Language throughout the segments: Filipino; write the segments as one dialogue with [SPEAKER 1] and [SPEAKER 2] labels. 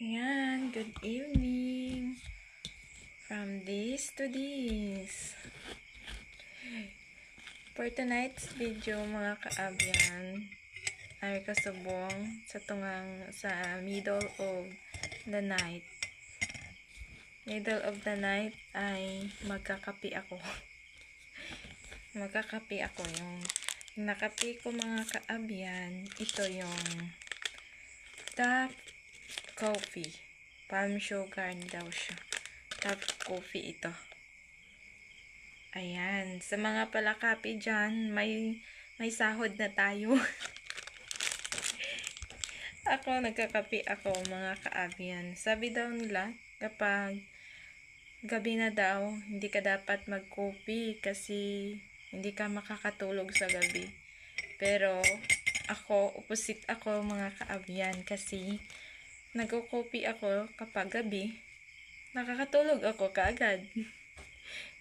[SPEAKER 1] Ayan, good evening. From this to this. For tonight's video mga kaabyan, ay kasubong sa middle of the night. Middle of the night ay magkakape ako. Yung nakape ko mga kaabyan, ito yung Top Coffee. Palm sugar daw siya. Top Coffee ito. Ayan. Sa mga palakapi dyan, may sahod na tayo. Nagkakape ako mga kaabyan. Sabi daw nila, kapag gabi na daw, hindi ka dapat magkopi kasi hindi ka makakatulog sa gabi. Pero opposite ako mga kaabyan kasi nagko-coffee ako kapag gabi, nakakatulog ako kaagad.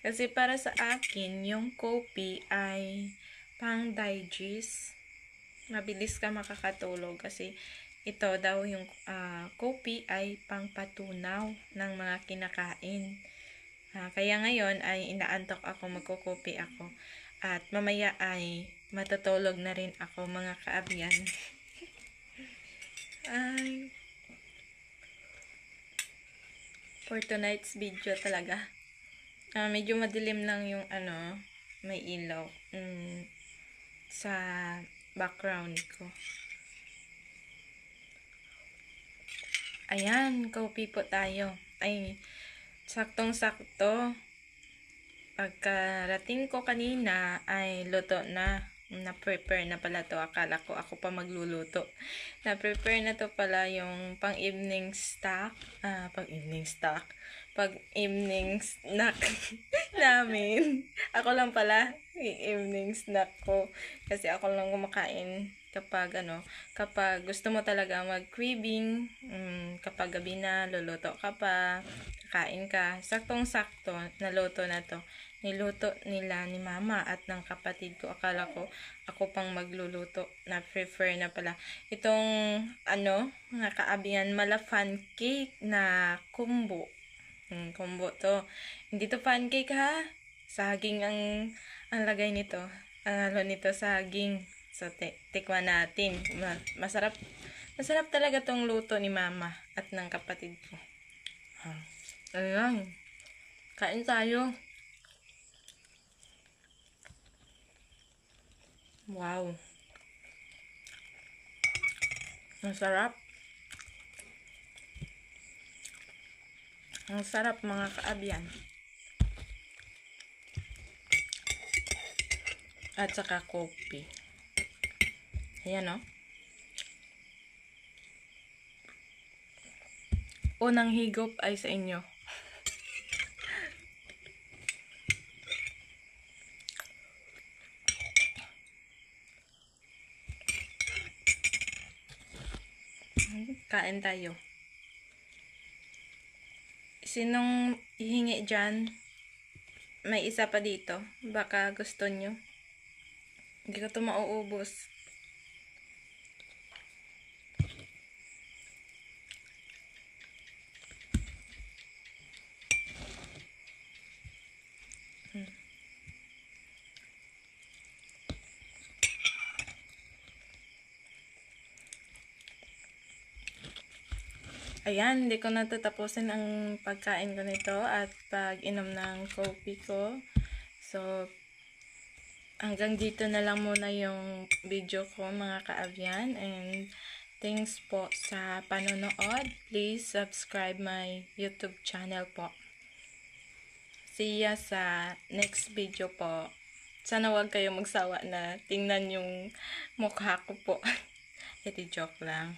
[SPEAKER 1] Kasi para sa akin, yung coffee ay pang-digest. Mabilis ka makakatulog kasi ito daw yung coffee ay pang-patunaw ng mga kinakain. Kaya ngayon ay inaantok ako, magko-coffee ako. At mamaya ay matutulog na rin ako mga kaabyan. For tonight's video talaga. Medyo madilim lang yung may ilaw sa background ko. Ayan, coffee po tayo. Ay, saktong-sakto. Pagkarating ko kanina ay luto na. Na-prepare na pala to. Akala ko ako pa magluluto. Na-prepare na to pala yung pang-evening snack namin. Ako lang pala yung evening snack ko. Kasi ako lang kumakain kapag gusto mo talaga mag-craving, kapag gabi na, luluto ka pa, kakain ka. Saktong-sakto, naluto na to. Niluto nila ni mama at ng kapatid ko. Akala ko ako pang magluluto. Na-prefer na pala. Itong mga kaabihan, malafan cake na kumbo. Kumbo to. Hindi to pancake ha. Saging ang lagay nito. Ang nito saging. So tikman natin. Masarap talaga tong luto ni mama at ng kapatid ko. Ayan. Kain tayo. Wow. Masarap. Ang sarap mga kaabyan. At saka kopi. Ayan o. Unang higop ay sa inyo. Kain tayo. Sinong hihingi dyan? May isa pa dito. Baka gusto nyo. Hindi ko ito mauubos. Ayan, hindi ko natatapusin ang pagkain ko nito at pag-inom ng coffee ko. So, hanggang dito na lang muna yung video ko mga kaabyan. And thanks po sa panonood. Please subscribe my YouTube channel po. See ya sa next video po. Sana wag kayo magsawa na tingnan yung mukha ko po. Ito joke lang.